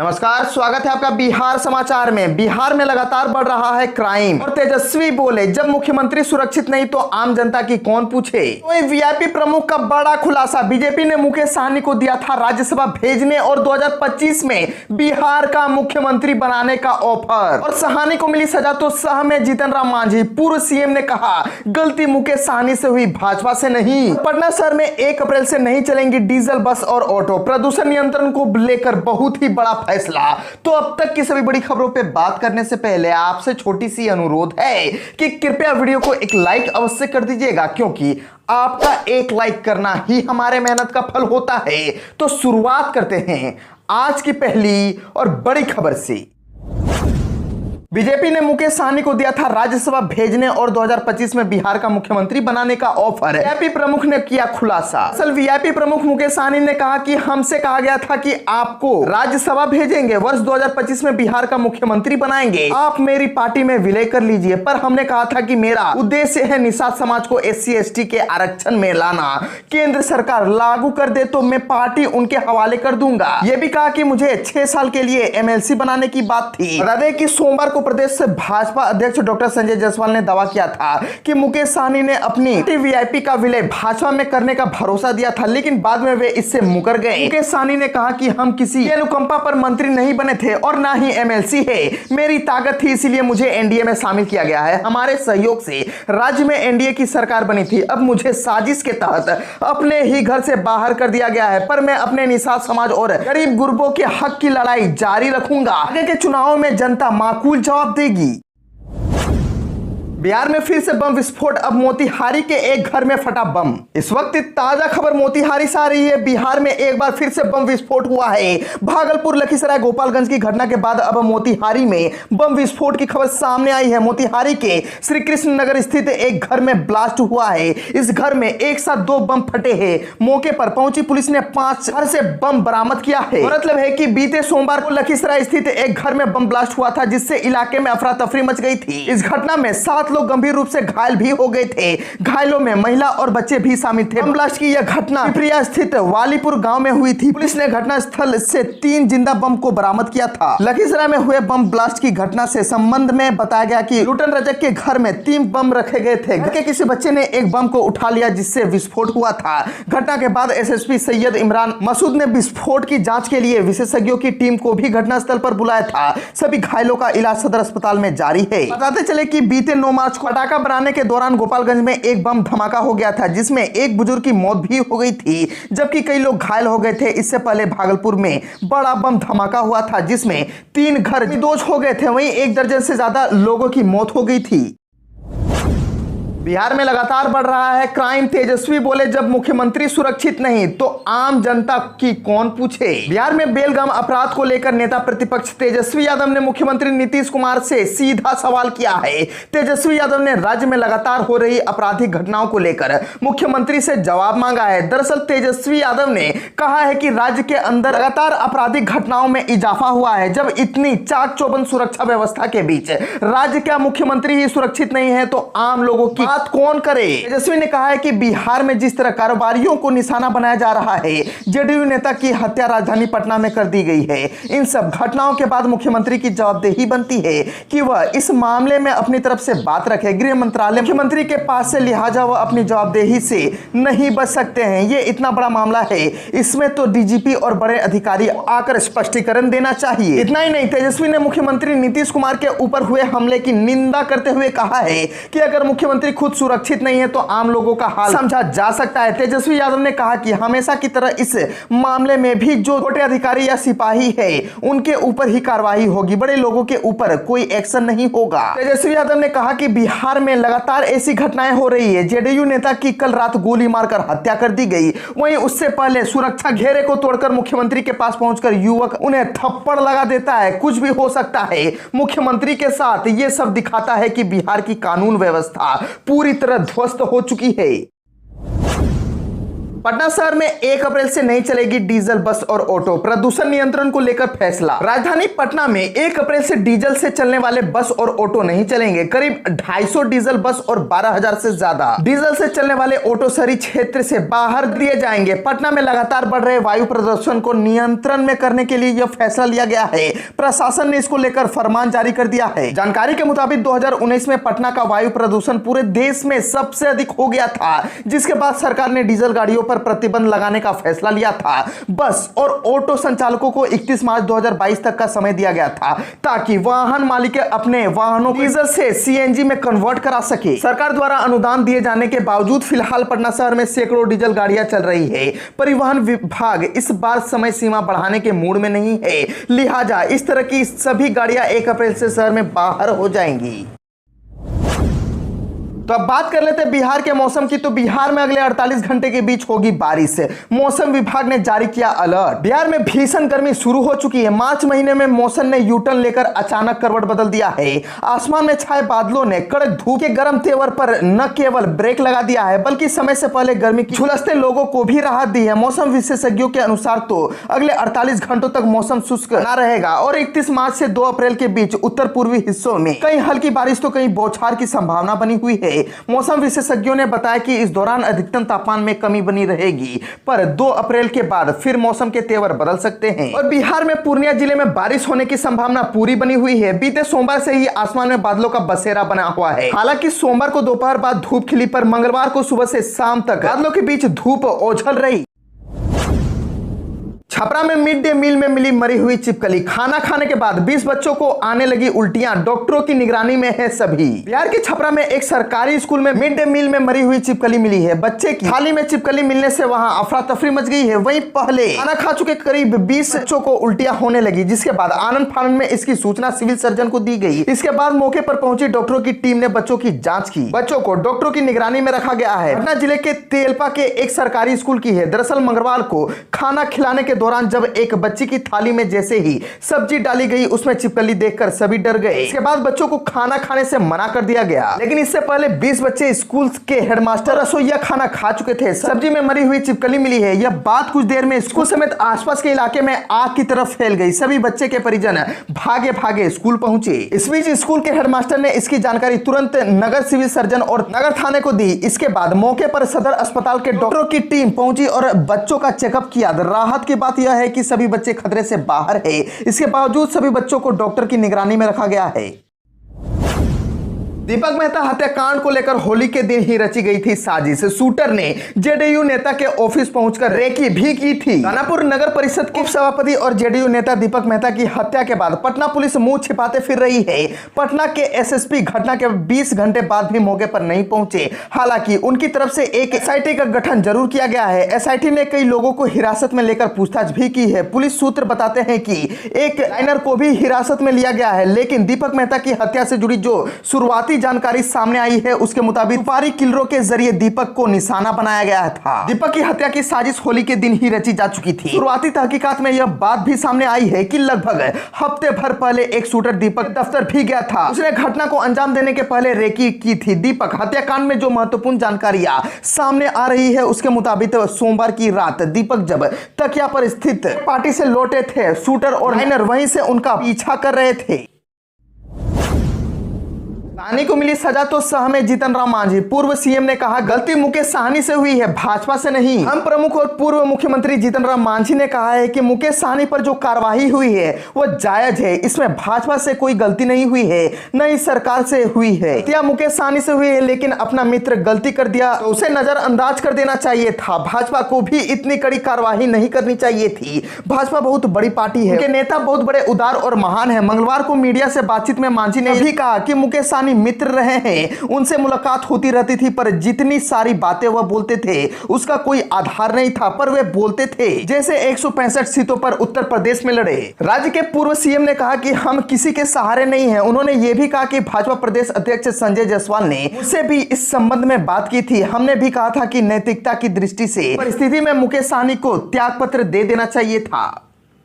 नमस्कार, स्वागत है आपका बिहार समाचार में। बिहार में लगातार बढ़ रहा है क्राइम और तेजस्वी बोले जब मुख्यमंत्री सुरक्षित नहीं तो आम जनता की कौन पूछे। तो वीआईपी प्रमुख का बड़ा खुलासा, बीजेपी ने मुकेश सहनी को दिया था राज्यसभा भेजने और 2025 में बिहार का मुख्यमंत्री बनाने का ऑफर और सहनी को मिली सजा। तो सह में जीतन राम मांझी पूर्व सीएम ने कहा गलती मुकेश सहनी से हुई, भाजपा से नहीं। पटना शहर में 1 अप्रैल से नहीं चलेंगी डीजल बस और ऑटो, प्रदूषण नियंत्रण को लेकर बहुत ही बड़ा फैसला। तो अब तक की सभी बड़ी खबरों पे बात करने से पहले आपसे छोटी सी अनुरोध है कि कृपया वीडियो को एक लाइक अवश्य कर दीजिएगा, क्योंकि आपका एक लाइक करना ही हमारे मेहनत का फल होता है। तो शुरुआत करते हैं आज की पहली और बड़ी खबर से। बीजेपी ने मुकेश सहनी को दिया था राज्यसभा भेजने और 2025 में बिहार का मुख्यमंत्री बनाने का ऑफर। वीआईपी प्रमुख ने किया खुलासा। असल वीआईपी प्रमुख मुकेश सहनी ने कहा कि हमसे कहा गया था कि आपको राज्यसभा भेजेंगे, वर्ष 2025 में बिहार का मुख्यमंत्री बनाएंगे, आप मेरी पार्टी में विलय कर लीजिए। पर हमने कहा था कि मेरा उद्देश्य है निषाद समाज को SC/ST के आरक्षण में लाना, केंद्र सरकार लागू कर दे तो मैं पार्टी उनके हवाले कर दूंगा। यह भी कहा कि मुझे 6 साल के लिए MLC बनाने की बात थी। बता दें कि सोमवार को प्रदेश से भाजपा अध्यक्ष डॉक्टर संजय जायसवाल ने दावा किया था कि मुकेश सहनी ने अपनी वीआईपी का विलय भाजपा में करने का भरोसा दिया था, लेकिन बाद में वे इससे मुकर गए। मुकेश सहनी ने कहा कि हम किसी अनुकंपा पर मंत्री नहीं बने थे और ना ही MLC है, मेरी ताकत थी इसीलिए मुझे एनडीए में शामिल किया गया है। हमारे सहयोग से राज्य में एनडीए की सरकार बनी थी। अब मुझे साजिश के तहत अपने ही घर से बाहर कर दिया गया है, पर मैं अपने निषाद समाज और गरीब गुरबों के हक की लड़ाई जारी रखूंगा। आगे के चुनावों में जनता माकूल जवाब देगी। बिहार में फिर से बम विस्फोट, अब मोतिहारी के एक घर में फटा बम। इस वक्त ताजा खबर मोतिहारी से आ रही है। बिहार में एक बार फिर से बम विस्फोट हुआ है। भागलपुर, लखीसराय, गोपालगंज की घटना के बाद अब मोतिहारी में बम विस्फोट की खबर सामने आई है। मोतिहारी के श्री कृष्ण नगर स्थित एक घर में ब्लास्ट हुआ है। इस घर में एक साथ 2 बम फटे हैं। मौके पर पहुंची पुलिस ने 5 घर से बम बरामद किया है। मतलब है कि बीते सोमवार को लखीसराय स्थित एक घर में बम ब्लास्ट हुआ था, जिससे इलाके में अफरा तफरी मच गई थी। इस घटना में 7 लोग गंभीर रूप से घायल भी हो गए थे। घायलों में महिला और बच्चे भी शामिल थे। बम ब्लास्ट की यह घटना पिपरिया स्थित वालीपुर गांव में हुई थी। पुलिस ने घटनास्थल से 3 जिंदा बम को बरामद किया था। लखीसराय में हुए बम ब्लास्ट की घटना से संबंध में बताया गया कि लुटन रजक के घर में 3 बम रखे गए थे। घर के किसी बच्चे ने एक बम को उठा लिया, जिससे विस्फोट हुआ था। घटना के बाद SSP सैयद इमरान मसूद ने विस्फोट की जांच के लिए विशेषज्ञों की टीम को भी घटनास्थल पर बुलाया था। सभी घायलों का इलाज सदर अस्पताल में जारी है। बताते चले कि बीते 9 मार्च को पटाखा बनाने के दौरान गोपालगंज में एक बम धमाका हो गया था, जिसमें एक बुजुर्ग की मौत भी हो गई थी, जबकि कई लोग घायल हो गए थे। इससे पहले भागलपुर में बड़ा बम धमाका हुआ था, जिसमें 3 घर विध्वंस हो गए थे। वहीं 1 दर्जन से ज्यादा लोगों की मौत हो गई थी। बिहार में लगातार बढ़ रहा है क्राइम। तेजस्वी बोले जब मुख्यमंत्री सुरक्षित नहीं तो आम जनता की कौन पूछे। बिहार में बेलगाम अपराध को लेकर नेता प्रतिपक्ष तेजस्वी यादव ने मुख्यमंत्री नीतीश कुमार से सीधा सवाल किया है। तेजस्वी यादव ने राज्य में लगातार हो रही आपराधिक घटनाओं को लेकर मुख्यमंत्री से जवाब मांगा है। दरअसल तेजस्वी यादव ने कहा है कि राज्य के अंदर लगातार आपराधिक घटनाओं में इजाफा हुआ है। जब इतनी चाक चौबंद सुरक्षा व्यवस्था के बीच राज्य का मुख्यमंत्री ही सुरक्षित नहीं है तो आम लोगों की बात कौन करे। तेजस्वी ने कहा है कि बिहार में जिस तरह कारोबारियों को निशाना बनाया जा रहा है, जेडीयू नेता की हत्या राजधानी पटना में कर दी गई है। इन सब घटनाओं के बाद मुख्यमंत्री की जवाबदेही बनती है कि वह इस मामले में अपनी तरफ से बात रखे। गृह मंत्रालय मुख्यमंत्री के पास से, लिहाजा वह अपनी जवाबदेही से नहीं बच सकते हैं। ये इतना बड़ा मामला है, इसमें तो डीजीपी और बड़े अधिकारी आकर स्पष्टीकरण देना चाहिए। इतना ही नहीं, तेजस्वी ने मुख्यमंत्री नीतीश कुमार के ऊपर हुए हमले की निंदा करते हुए कहा है कि अगर मुख्यमंत्री खुद सुरक्षित नहीं है तो आम लोगों का हाल समझा जा सकता है। तेजस्वी यादव ने कहा कि हमेशा की तरह इस मामले में भी जो छोटे अधिकारी या सिपाही है उनके ऊपर ही कार्रवाई होगी, बड़े लोगों के ऊपर कोई एक्शन नहीं होगा। तेजस्वी यादव ने कहा कि बिहार में लगातार ऐसी घटनाएं हो रही है। जेडीयू नेता की कल रात गोली मारकर हत्या कर दी गई, वहीं उससे पहले सुरक्षा घेरे को तोड़कर मुख्यमंत्री के पास पहुंचकर युवक उन्हें थप्पड़ लगा देता है। कुछ भी हो सकता है मुख्यमंत्री के साथ। यह सब दिखाता है कि बिहार की कानून व्यवस्था पूरी तरह ध्वस्त हो चुकी है। पटना शहर में 1 अप्रैल से नहीं चलेगी डीजल बस और ऑटो, प्रदूषण नियंत्रण को लेकर फैसला। राजधानी पटना में 1 अप्रैल से डीजल से चलने वाले बस और ऑटो नहीं चलेंगे। करीब 250 डीजल बस और 12,000 से ज्यादा डीजल से चलने वाले ऑटो शहरी क्षेत्र से बाहर दिए जाएंगे। पटना में लगातार बढ़ रहे वायु प्रदूषण को नियंत्रण में करने के लिए यह फैसला लिया गया है। प्रशासन ने इसको लेकर फरमान जारी कर दिया है। जानकारी के मुताबिक 2019 में पटना का वायु प्रदूषण पूरे देश में सबसे अधिक हो गया था, जिसके बाद सरकार ने डीजल गाड़ियों पर प्रतिबंध लगाने का फैसला लिया था। बस और ऑटो संचालकों को 31 मार्च 2022 तक का समय दिया गया था ताकि वाहन मालिक अपने वाहनों को डीजल से सीएनजी में कन्वर्ट करा सके। सरकार द्वारा अनुदान दिए जाने के बावजूद फिलहाल पटना शहर में सैकड़ों डीजल गाड़ियां चल रही है। परिवहन विभाग इस बार समय सीमा बढ़ाने के मूड में नहीं है, लिहाजा इस तरह की सभी गाड़ियां 1 अप्रैल से शहर में बाहर हो जाएंगी। तो अब बात कर लेते हैं बिहार के मौसम की। तो बिहार में अगले 48 घंटे के बीच होगी बारिश। मौसम विभाग ने जारी किया अलर्ट। बिहार में भीषण गर्मी शुरू हो चुकी है। मार्च महीने में मौसम ने यूटर्न लेकर अचानक करवट बदल दिया है। आसमान में छाए बादलों ने कड़क धूप के गर्म तेवर पर न केवल ब्रेक लगा दिया है, बल्कि समय से पहले गर्मी की झुलसते लोगों को भी राहत दी है। मौसम विशेषज्ञों के अनुसार तो अगले 48 घंटों तक मौसम शुष्क बना रहेगा और 31 मार्च से 2 अप्रैल के बीच उत्तर पूर्वी हिस्सों में कहीं हल्की बारिश तो कहीं बौछार की संभावना बनी हुई है। मौसम विशेषज्ञों ने बताया कि इस दौरान अधिकतम तापमान में कमी बनी रहेगी, पर 2 अप्रैल के बाद फिर मौसम के तेवर बदल सकते हैं। और बिहार में पूर्णिया जिले में बारिश होने की संभावना पूरी बनी हुई है। बीते सोमवार से ही आसमान में बादलों का बसेरा बना हुआ है। हालांकि सोमवार को दोपहर बाद धूप खिली, पर मंगलवार को सुबह से शाम तक बादलों के बीच धूप ओझल रही। छपरा में मिड डे मील में मिली मरी हुई छिपकली। खाना खाने के बाद 20 बच्चों को आने लगी उल्टियां, डॉक्टरों की निगरानी में है सभी। बिहार के छपरा में एक सरकारी स्कूल में मिड डे मील में मरी हुई छिपकली मिली है। बच्चे की थाली में छिपकली मिलने से वहां अफरा तफरी मच गई है। वहीं पहले खाना खा चुके करीब 20 बच्चों को उल्टियां होने लगी, जिसके बाद आनंद फानंद में इसकी सूचना सिविल सर्जन को दी गई। इसके बाद मौके पर पहुंची डॉक्टरों की टीम ने बच्चों की जांच की। बच्चों को डॉक्टरों की निगरानी में रखा गया है। पटना जिले के तेलपा के एक सरकारी स्कूल की है। दरअसल मंगलवार को खाना खिलाने के दौरान जब एक बच्ची की थाली में जैसे ही सब्जी डाली गई, उसमें छिपकली देखकर सभी डर गए। इसके बाद बच्चों को खाना खाने से मना कर दिया गया। लेकिन इससे पहले 20 बच्चे स्कूल के हेडमास्टर रसोइया खाना खा चुके थे। सब्जी में मरी हुई छिपकली मिली है। यह बात कुछ देर में स्कूल समेत आसपास के इलाके में आग की तरफ फैल गई। सभी बच्चे के परिजन भागे भागे स्कूल पहुंचे। इस बीच स्कूल के हेडमास्टर ने इसकी जानकारी तुरंत नगर सिविल सर्जन और नगर थाने को दी। इसके बाद मौके पर सदर अस्पताल के डॉक्टरों की टीम पहुंची और बच्चों का चेकअप किया। राहत की बात यह है कि सभी बच्चे खतरे से बाहर है। इसके बावजूद सभी बच्चों को डॉक्टर की निगरानी में रखा गया है। दीपक मेहता हत्याकांड को लेकर होली के दिन ही रची गई थी साजिश। शूटर ने जेडीयू नेता के ऑफिस पहुंचकर रेकी भी की थी। दानापुर नगर परिषद के सभापति और जेडीयू नेता दीपक मेहता की हत्या के बाद पटना पुलिस मुंह छिपाते फिर रही है। पटना के एसएसपी घटना के 20 घंटे बाद भी मौके पर नहीं पहुंचे। हालांकि उनकी तरफ से एक एसआईटी का गठन जरूर किया गया है। एसआईटी ने कई लोगों को हिरासत में लेकर पूछताछ भी की है। पुलिस सूत्र बताते हैं कि एक लाइनर को भी हिरासत में लिया गया है, लेकिन दीपक मेहता की हत्या से जुड़ी जो शुरुआती जानकारी सामने आई है, उसके मुताबिक व्यापारी किलरों के जरिए दीपक को निशाना बनाया गया था। दीपक की हत्या की साजिश होली के दिन ही रची जा चुकी थी। शुरुआती तहकीकात में यह बात भी सामने आई है कि लगभग हफ्ते भर पहले एक शूटर दीपक दफ्तर भी गया था। उसने घटना को अंजाम देने के पहले रेकी की थी। दीपक हत्याकांड में जो महत्वपूर्ण जानकारियां सामने आ रही है, उसके मुताबिक सोमवार की रात दीपक जब तकिया पर स्थित पार्टी से लौटे थे, शूटर और लाइनर वहीं से उनका पीछा कर रहे थे। साहनी को मिली सजा तो सहमे जीतन राम मांझी। पूर्व सीएम ने कहा, गलती मुकेश साहनी से हुई है, भाजपा से नहीं। हम प्रमुख और पूर्व मुख्यमंत्री जीतन राम मांझी ने कहा है कि मुकेश साहनी पर जो कार्रवाई हुई है वो जायज है। इसमें भाजपा से कोई गलती नहीं हुई है, न ही सरकार से हुई है। गलतियां मुकेश साहनी से हुई है, लेकिन अपना मित्र गलती कर दिया तो उसे नजरअंदाज कर देना चाहिए था। भाजपा को भी इतनी कड़ी कार्रवाई नहीं करनी चाहिए थी। भाजपा बहुत बड़ी पार्टी है, उनके नेता बहुत बड़े उदार और महान है। मंगलवार को मीडिया से बातचीत में मांझी ने भी कहा कि मुकेश साहनी मित्र रहे हैं, उनसे मुलाकात होती रहती थी, पर जितनी सारी बातें वह बोलते थे उसका कोई आधार नहीं था। पर वे बोलते थे जैसे 165 सीटों पर उत्तर प्रदेश में लड़े। राज्य के पूर्व सीएम ने कहा कि हम किसी के सहारे नहीं हैं। उन्होंने यह भी कहा कि भाजपा प्रदेश अध्यक्ष संजय जायसवाल ने मुझसे भी इस संबंध में बात की थी। हमने भी कहा था कि नैतिकता की दृष्टि से परिस्थिति में मुकेश साहनी को त्यागपत्र दे देना चाहिए था।